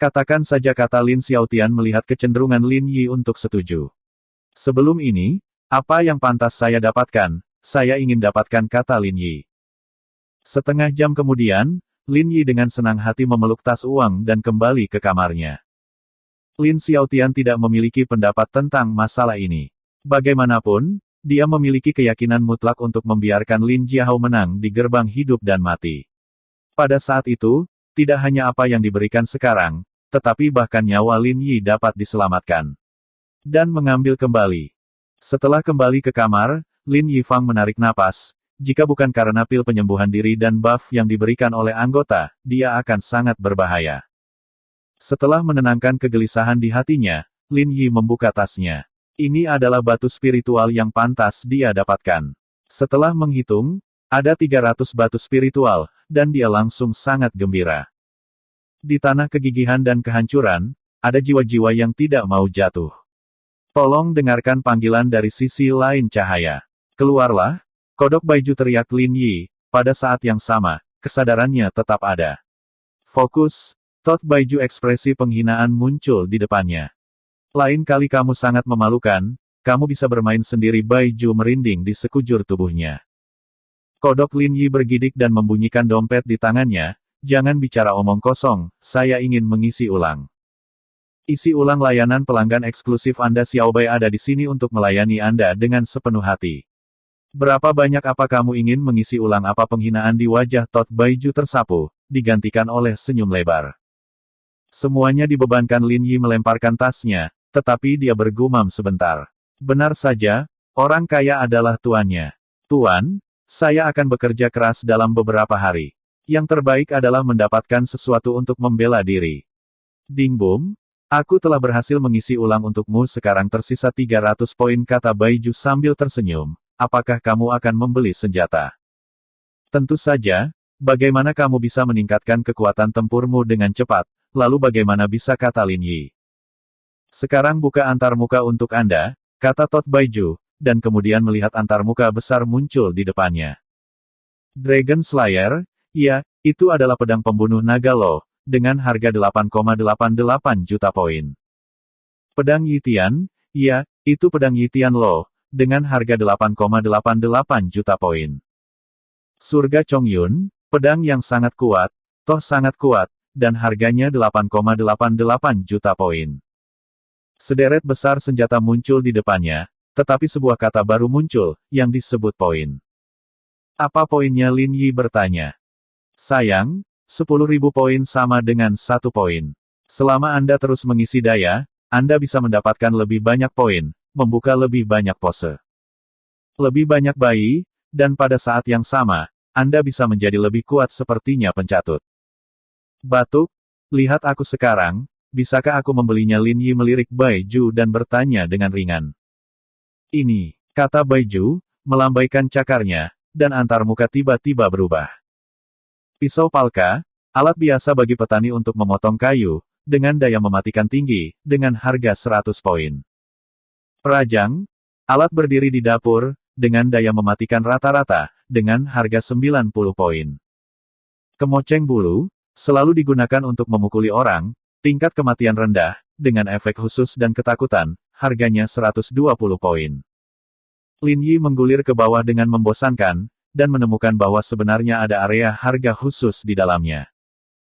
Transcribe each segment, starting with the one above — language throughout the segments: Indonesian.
Katakan saja, kata Lin Xiaotian melihat kecenderungan Lin Yi untuk setuju. Sebelum ini, apa yang pantas saya dapatkan, saya ingin dapatkan, kata Lin Yi. Setengah jam kemudian, Lin Yi dengan senang hati memeluk tas uang dan kembali ke kamarnya. Lin Xiaotian tidak memiliki pendapat tentang masalah ini. Bagaimanapun, dia memiliki keyakinan mutlak untuk membiarkan Lin Jiahao menang di gerbang hidup dan mati. Pada saat itu, tidak hanya apa yang diberikan sekarang, tetapi bahkan nyawa Lin Yi dapat diselamatkan. Dan mengambil kembali. Setelah kembali ke kamar, Lin Yifang menarik napas. Jika bukan karena pil penyembuhan diri dan buff yang diberikan oleh anggota, dia akan sangat berbahaya. Setelah menenangkan kegelisahan di hatinya, Lin Yi membuka tasnya. Ini adalah batu spiritual yang pantas dia dapatkan. Setelah menghitung, ada 300 batu spiritual, dan dia langsung sangat gembira. Di tanah kegigihan dan kehancuran, ada jiwa-jiwa yang tidak mau jatuh. Tolong dengarkan panggilan dari sisi lain cahaya. Keluarlah, kodok Baiju, teriak Lin Yi. Pada saat yang sama, kesadarannya tetap ada. Fokus. Tot Baiju, ekspresi penghinaan muncul di depannya. Lain kali kamu sangat memalukan, kamu bisa bermain sendiri. Baiju merinding di sekujur tubuhnya. Kodok Lin Yi bergidik dan membunyikan dompet di tangannya. Jangan bicara omong kosong, saya ingin mengisi ulang. Isi ulang layanan pelanggan eksklusif Anda. Xiaobai ada di sini untuk melayani Anda dengan sepenuh hati. Berapa banyak apa kamu ingin mengisi ulang? Apa penghinaan di wajah Tot Baiju tersapu, digantikan oleh senyum lebar. Semuanya dibebankan. Lin Yi melemparkan tasnya, tetapi dia bergumam sebentar. Benar saja, orang kaya adalah tuannya. Tuan, saya akan bekerja keras dalam beberapa hari. Yang terbaik adalah mendapatkan sesuatu untuk membela diri. Ding bum, aku telah berhasil mengisi ulang untukmu. Sekarang tersisa 300 poin, kata Baiju sambil tersenyum. Apakah kamu akan membeli senjata? Tentu saja. Bagaimana kamu bisa meningkatkan kekuatan tempurmu dengan cepat? Lalu bagaimana bisa, kata Lin Yi. Sekarang buka antarmuka untuk Anda, kata Tot Baiju, dan kemudian melihat antarmuka besar muncul di depannya. Dragon Slayer, ya, itu adalah pedang pembunuh naga Lo, dengan harga 8,88 juta poin. Pedang Yitian, ya, itu pedang Yitian Lo, dengan harga 8,88 juta poin. Surga Chongyun, pedang yang sangat kuat, toh sangat kuat, dan harganya 8,88 juta poin. Sederet besar senjata muncul di depannya, tetapi sebuah kata baru muncul, yang disebut poin. Apa poinnya? Lin Yi bertanya. Sayang, 10.000 poin sama dengan 1 poin. Selama Anda terus mengisi daya, Anda bisa mendapatkan lebih banyak poin, membuka lebih banyak pose. Lebih banyak bayi, dan pada saat yang sama, Anda bisa menjadi lebih kuat. Sepertinya pencatut. Batuk, lihat aku sekarang, bisakah aku membelinya? Lin Yi melirik Baiju dan bertanya dengan ringan. Ini, kata Baiju, melambaikan cakarnya, dan antarmuka tiba-tiba berubah. Pisau palka, alat biasa bagi petani untuk memotong kayu, dengan daya mematikan tinggi, dengan harga 100 poin. Perajang, alat berdiri di dapur, dengan daya mematikan rata-rata, dengan harga 90 poin. Kemoceng bulu, selalu digunakan untuk memukuli orang, tingkat kematian rendah, dengan efek khusus dan ketakutan, harganya 120 poin. Lin Yi menggulir ke bawah dengan membosankan, dan menemukan bahwa sebenarnya ada area harga khusus di dalamnya.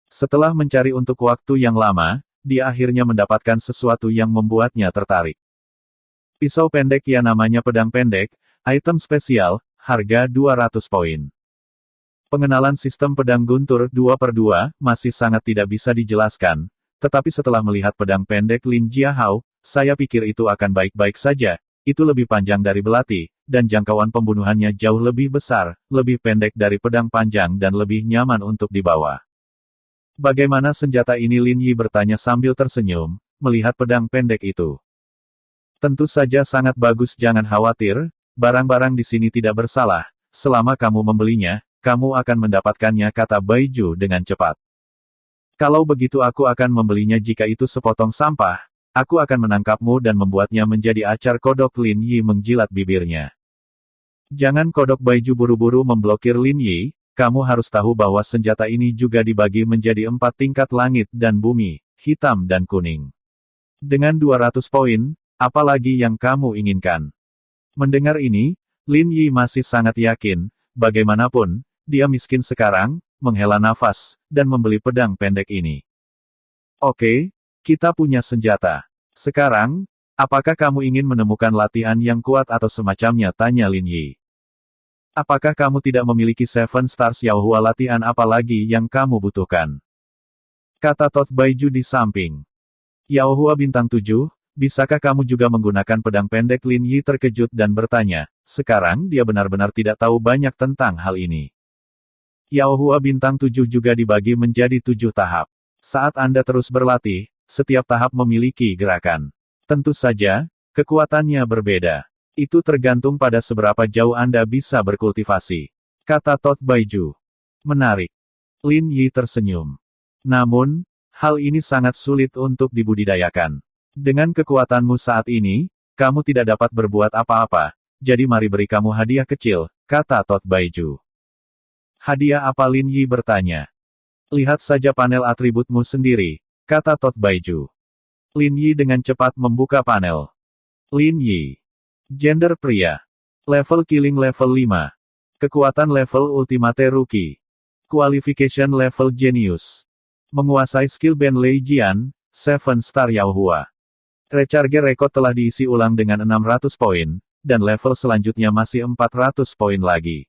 Setelah mencari untuk waktu yang lama, dia akhirnya mendapatkan sesuatu yang membuatnya tertarik. Pisau pendek, ya, namanya pedang pendek, item spesial, harga 200 poin. Pengenalan sistem pedang guntur 2/2 masih sangat tidak bisa dijelaskan, tetapi setelah melihat pedang pendek Lin Jiahao, saya pikir itu akan baik-baik saja. Itu lebih panjang dari belati, dan jangkauan pembunuhannya jauh lebih besar, lebih pendek dari pedang panjang dan lebih nyaman untuk dibawa. Bagaimana senjata ini? Lin Yi bertanya sambil tersenyum, melihat pedang pendek itu. Tentu saja sangat bagus, jangan khawatir, barang-barang di sini tidak bersalah, selama kamu membelinya, kamu akan mendapatkannya, kata Baiju dengan cepat. Kalau begitu aku akan membelinya. Jika itu sepotong sampah, aku akan menangkapmu dan membuatnya menjadi acar. Kodok Lin Yi menjilat bibirnya. Jangan, kodok Baiju buru-buru memblokir Lin Yi, kamu harus tahu bahwa senjata ini juga dibagi menjadi 4 tingkat, langit dan bumi, hitam dan kuning. Dengan 200 poin, apa lagi yang kamu inginkan? Mendengar ini, Lin Yi masih sangat yakin, bagaimanapun, dia miskin sekarang, menghela nafas, dan membeli pedang pendek ini. Oke, kita punya senjata. Sekarang, apakah kamu ingin menemukan latihan yang kuat atau semacamnya? Tanya Lin Yi. Apakah kamu tidak memiliki Seven Stars Yaohua? Latihan apa lagi yang kamu butuhkan? Kata Tot Baiju di samping. Yaohua bintang 7, bisakah kamu juga menggunakan pedang pendek? Lin Yi terkejut dan bertanya, sekarang dia benar-benar tidak tahu banyak tentang hal ini. Yaohua bintang 7 juga dibagi menjadi 7 tahap. Saat Anda terus berlatih, setiap tahap memiliki gerakan. Tentu saja, kekuatannya berbeda. Itu tergantung pada seberapa jauh Anda bisa berkultivasi. Kata Tot Baiju. Menarik. Lin Yi tersenyum. Namun, hal ini sangat sulit untuk dibudidayakan. Dengan kekuatanmu saat ini, kamu tidak dapat berbuat apa-apa, jadi mari beri kamu hadiah kecil, kata Tot Baiju. Hadiah apa? Lin Yi bertanya. Lihat saja panel atributmu sendiri, kata Tot Baiju. Lin Yi dengan cepat membuka panel. Lin Yi. Gender pria. Level killing level 5. Kekuatan level ultimate rookie. Qualification level genius. Menguasai skill band Lei Jian, 7 Star Yaohua. Recharge record telah diisi ulang dengan 600 poin, dan level selanjutnya masih 400 poin lagi.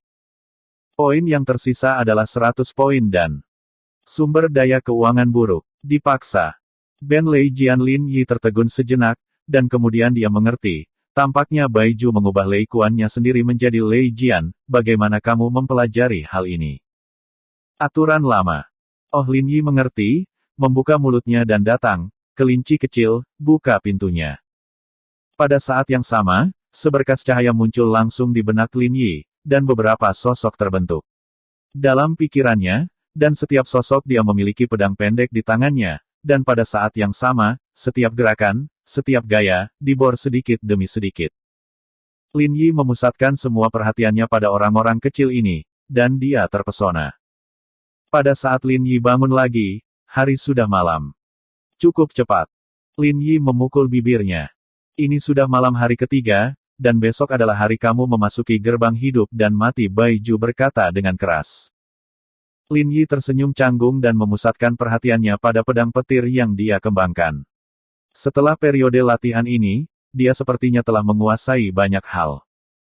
Poin yang tersisa adalah 100 poin dan sumber daya keuangan buruk. Dipaksa. Ben Lei Jian. Lin Yi tertegun sejenak, dan kemudian dia mengerti. Tampaknya Baiju mengubah Lei Kuannya sendiri menjadi Lei Jian. Bagaimana kamu mempelajari hal ini? Aturan lama. Oh, Lin Yi mengerti, membuka mulutnya dan datang. Kelinci kecil, buka pintunya. Pada saat yang sama, seberkas cahaya muncul langsung di benak Lin Yi, dan beberapa sosok terbentuk. Dalam pikirannya, dan setiap sosok dia memiliki pedang pendek di tangannya, dan pada saat yang sama, setiap gerakan, setiap gaya, dibor sedikit demi sedikit. Lin Yi memusatkan semua perhatiannya pada orang-orang kecil ini, dan dia terpesona. Pada saat Lin Yi bangun lagi, hari sudah malam. Cukup cepat. Lin Yi memukul bibirnya. Ini sudah malam hari ketiga, dan besok adalah hari kamu memasuki gerbang hidup dan mati. Baiju berkata dengan keras. Lin Yi tersenyum canggung dan memusatkan perhatiannya pada pedang petir yang dia kembangkan. Setelah periode latihan ini, dia sepertinya telah menguasai banyak hal.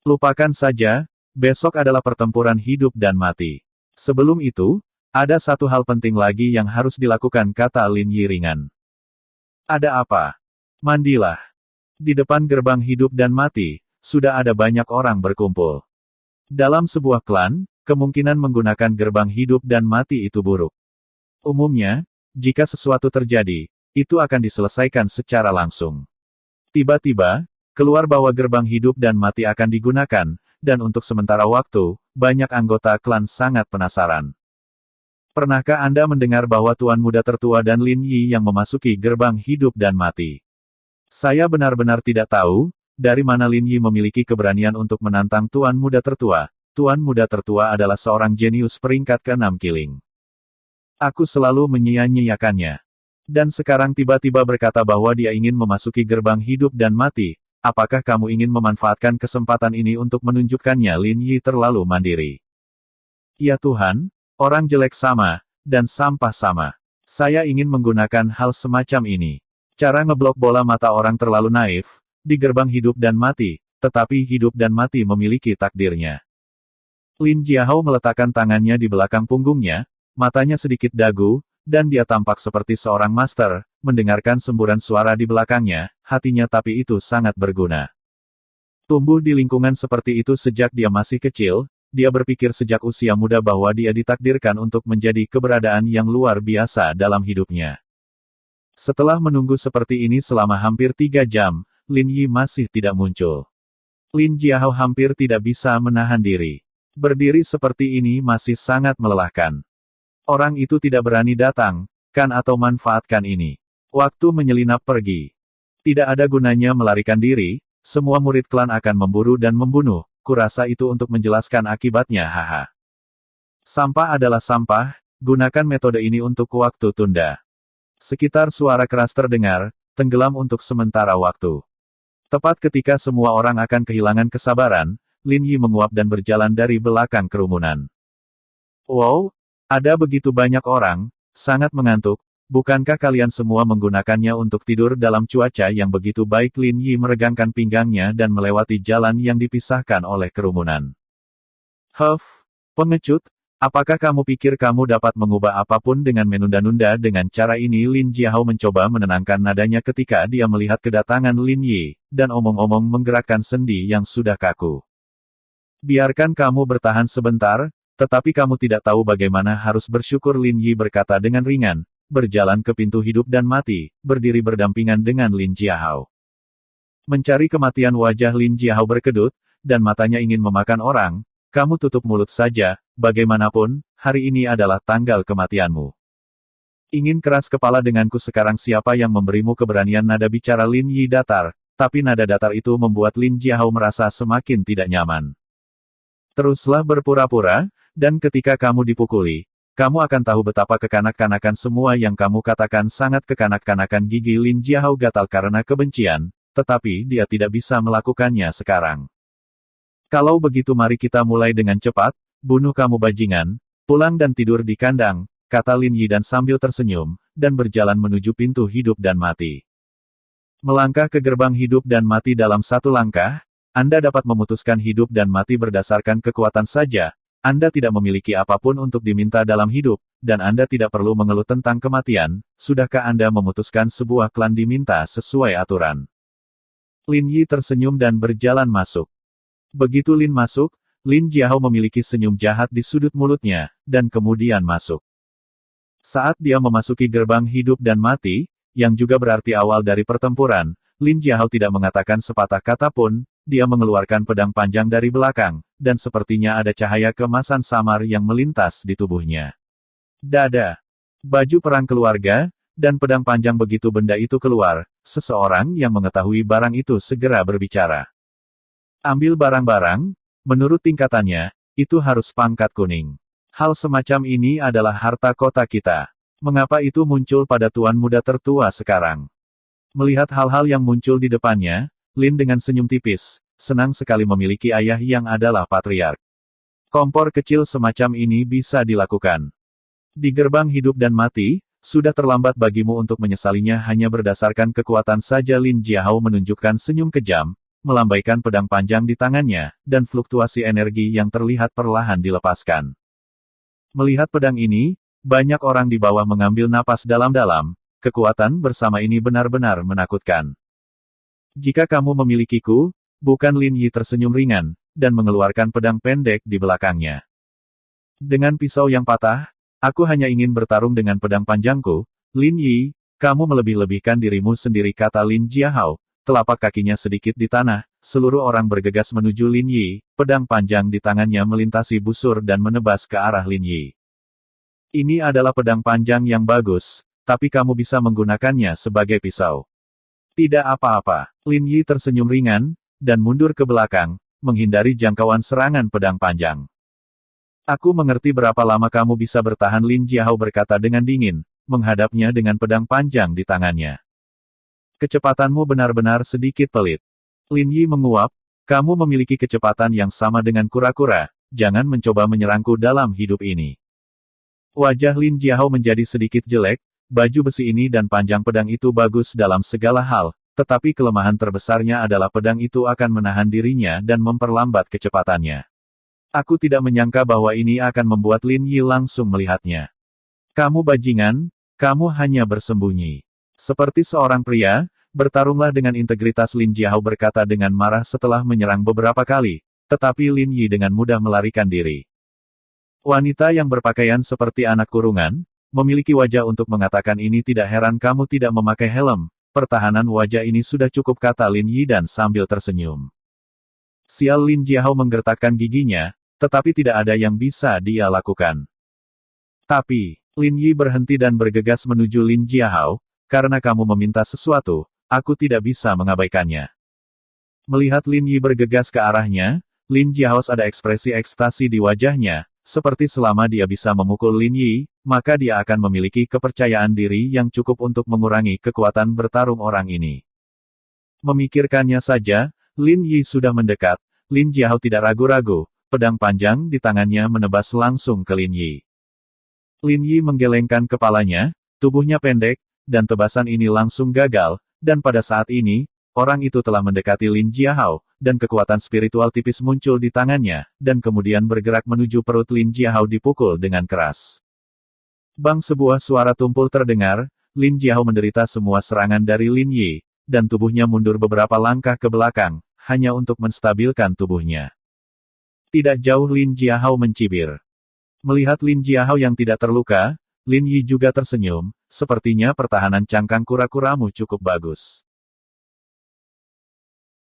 Lupakan saja, besok adalah pertempuran hidup dan mati. Sebelum itu, ada satu hal penting lagi yang harus dilakukan, kata Lin Yi ringan. Ada apa? Mandilah. Di depan gerbang hidup dan mati, sudah ada banyak orang berkumpul. Dalam sebuah klan, kemungkinan menggunakan gerbang hidup dan mati itu buruk. Umumnya, jika sesuatu terjadi, itu akan diselesaikan secara langsung. Tiba-tiba, keluar bahwa gerbang hidup dan mati akan digunakan, dan untuk sementara waktu, banyak anggota klan sangat penasaran. Pernahkah Anda mendengar bahwa Tuan Muda Tertua dan Lin Yi yang memasuki gerbang hidup dan mati? Saya benar-benar tidak tahu, dari mana Lin Yi memiliki keberanian untuk menantang Tuan Muda Tertua. Tuan Muda Tertua adalah seorang jenius peringkat ke-6 killing. Aku selalu menyia-nyiakannya. Dan sekarang tiba-tiba berkata bahwa dia ingin memasuki gerbang hidup dan mati. Apakah kamu ingin memanfaatkan kesempatan ini untuk menunjukkannya? Lin Yi terlalu mandiri. Ya Tuhan, orang jelek sama, dan sampah sama. Saya ingin menggunakan hal semacam ini. Cara ngeblok bola mata orang terlalu naif, di gerbang hidup dan mati, tetapi hidup dan mati memiliki takdirnya. Lin Jiahao meletakkan tangannya di belakang punggungnya, matanya sedikit dagu, dan dia tampak seperti seorang master, mendengarkan semburan suara di belakangnya, hatinya tapi itu sangat berguna. Tumbuh di lingkungan seperti itu sejak dia masih kecil, dia berpikir sejak usia muda bahwa dia ditakdirkan untuk menjadi keberadaan yang luar biasa dalam hidupnya. Setelah menunggu seperti ini selama hampir 3 jam, Lin Yi masih tidak muncul. Lin Jiahao hampir tidak bisa menahan diri. Berdiri seperti ini masih sangat melelahkan. Orang itu tidak berani datang, kan atau manfaatkan ini. Waktu menyelinap pergi. Tidak ada gunanya melarikan diri, semua murid klan akan memburu dan membunuh. Kurasa itu untuk menjelaskan akibatnya. Haha. Sampah adalah sampah, gunakan metode ini untuk waktu tunda. Sekitar suara keras terdengar, tenggelam untuk sementara waktu. Tepat ketika semua orang akan kehilangan kesabaran, Lin Yi menguap dan berjalan dari belakang kerumunan. Wow, ada begitu banyak orang, sangat mengantuk. Bukankah kalian semua menggunakannya untuk tidur dalam cuaca yang begitu baik? Lin Yi meregangkan pinggangnya dan melewati jalan yang dipisahkan oleh kerumunan. Huff, pengecut, apakah kamu pikir kamu dapat mengubah apapun dengan menunda-nunda dengan cara ini? Lin Jiahao mencoba menenangkan nadanya ketika dia melihat kedatangan Lin Yi, dan omong-omong menggerakkan sendi yang sudah kaku. Biarkan kamu bertahan sebentar, tetapi kamu tidak tahu bagaimana harus bersyukur. Lin Yi berkata dengan ringan, berjalan ke pintu hidup dan mati, berdiri berdampingan dengan Lin Jiahao. Mencari kematian. Wajah Lin Jiahao berkedut, dan matanya ingin memakan orang. Kamu tutup mulut saja, bagaimanapun, hari ini adalah tanggal kematianmu. Ingin keras kepala denganku sekarang? Siapa yang memberimu keberanian? Nada bicara Lin Yi datar, tapi nada datar itu membuat Lin Jiahao merasa semakin tidak nyaman. Teruslah berpura-pura, dan ketika kamu dipukuli, kamu akan tahu betapa kekanak-kanakan semua yang kamu katakan. Sangat kekanak-kanakan. Gigi Lin Jiahao gatal karena kebencian, tetapi dia tidak bisa melakukannya sekarang. Kalau begitu mari kita mulai dengan cepat, bunuh kamu bajingan, pulang dan tidur di kandang, kata Lin Yi dan sambil tersenyum, dan berjalan menuju pintu hidup dan mati. Melangkah ke gerbang hidup dan mati dalam satu langkah, Anda dapat memutuskan hidup dan mati berdasarkan kekuatan saja. Anda tidak memiliki apapun untuk diminta dalam hidup, dan Anda tidak perlu mengeluh tentang kematian. Sudahkah Anda memutuskan sebuah klan diminta sesuai aturan? Lin Yi tersenyum dan berjalan masuk. Begitu Lin masuk, Lin Jiahao memiliki senyum jahat di sudut mulutnya, dan kemudian masuk. Saat dia memasuki gerbang hidup dan mati, yang juga berarti awal dari pertempuran, Lin Jiahao tidak mengatakan sepatah kata pun. Dia mengeluarkan pedang panjang dari belakang, dan sepertinya ada cahaya kemasan samar yang melintas di tubuhnya. Dada. Baju perang keluarga, dan pedang panjang. Begitu benda itu keluar, seseorang yang mengetahui barang itu segera berbicara. Ambil barang-barang, menurut tingkatannya, itu harus pangkat kuning. Hal semacam ini adalah harta kota kita. Mengapa itu muncul pada tuan muda tertua sekarang? Melihat hal-hal yang muncul di depannya, Lin dengan senyum tipis, senang sekali memiliki ayah yang adalah patriark. Kompor kecil semacam ini bisa dilakukan. Di gerbang hidup dan mati, sudah terlambat bagimu untuk menyesalinya hanya berdasarkan kekuatan saja. Lin Jiahao menunjukkan senyum kejam, melambaikan pedang panjang di tangannya, dan fluktuasi energi yang terlihat perlahan dilepaskan. Melihat pedang ini, banyak orang di bawah mengambil napas dalam-dalam. Kekuatan bersama ini benar-benar menakutkan. Jika kamu memilikiku, bukan? Lin Yi tersenyum ringan, dan mengeluarkan pedang pendek di belakangnya. Dengan pisau yang patah, aku hanya ingin bertarung dengan pedang panjangku. Lin Yi, kamu melebih-lebihkan dirimu sendiri, kata Lin Jiahao. Telapak kakinya sedikit di tanah, seluruh orang bergegas menuju Lin Yi, pedang panjang di tangannya melintasi busur dan menebas ke arah Lin Yi. Ini adalah pedang panjang yang bagus, tapi kamu bisa menggunakannya sebagai pisau. Tidak apa-apa. Lin Yi tersenyum ringan, dan mundur ke belakang, menghindari jangkauan serangan pedang panjang. Aku mengerti berapa lama kamu bisa bertahan. Lin Jiahao berkata dengan dingin, menghadapnya dengan pedang panjang di tangannya. Kecepatanmu benar-benar sedikit pelit. Lin Yi menguap, kamu memiliki kecepatan yang sama dengan kura-kura, jangan mencoba menyerangku dalam hidup ini. Wajah Lin Jiahao menjadi sedikit jelek. Baju besi ini dan panjang pedang itu bagus dalam segala hal, tetapi kelemahan terbesarnya adalah pedang itu akan menahan dirinya dan memperlambat kecepatannya. Aku tidak menyangka bahwa ini akan membuat Lin Yi langsung melihatnya. Kamu bajingan, kamu hanya bersembunyi. Seperti seorang pria, bertarunglah dengan integritas. Lin Jiahao berkata dengan marah setelah menyerang beberapa kali, tetapi Lin Yi dengan mudah melarikan diri. Wanita yang berpakaian seperti anak kurungan, memiliki wajah untuk mengatakan ini. Tidak heran kamu tidak memakai helm, pertahanan wajah ini sudah cukup, kata Lin Yi dan sambil tersenyum. Sial. Lin Jiahao menggertakkan giginya, tetapi tidak ada yang bisa dia lakukan. Tapi, Lin Yi berhenti dan bergegas menuju Lin Jiahao, karena kamu meminta sesuatu, aku tidak bisa mengabaikannya. Melihat Lin Yi bergegas ke arahnya, Lin Jiahao ada ekspresi ekstasi di wajahnya, Seperti selama dia bisa memukul Lin Yi, maka dia akan memiliki kepercayaan diri yang cukup untuk mengurangi kekuatan bertarung orang ini. Memikirkannya saja, Lin Yi sudah mendekat. Lin Jiahao tidak ragu-ragu, pedang panjang di tangannya menebas langsung ke Lin Yi. Lin Yi menggelengkan kepalanya, tubuhnya pendek, dan tebasan ini langsung gagal, dan pada saat ini, orang itu telah mendekati Lin Jiahao, dan kekuatan spiritual tipis muncul di tangannya, dan kemudian bergerak menuju perut Lin Jiahao dipukul dengan keras. Bang, sebuah suara tumpul terdengar, Lin Jiahao menderita semua serangan dari Lin Yi, dan tubuhnya mundur beberapa langkah ke belakang, hanya untuk menstabilkan tubuhnya. Tidak jauh Lin Jiahao mencibir. Melihat Lin Jiahao yang tidak terluka, Lin Yi juga tersenyum, sepertinya pertahanan cangkang kura-kuramu cukup bagus.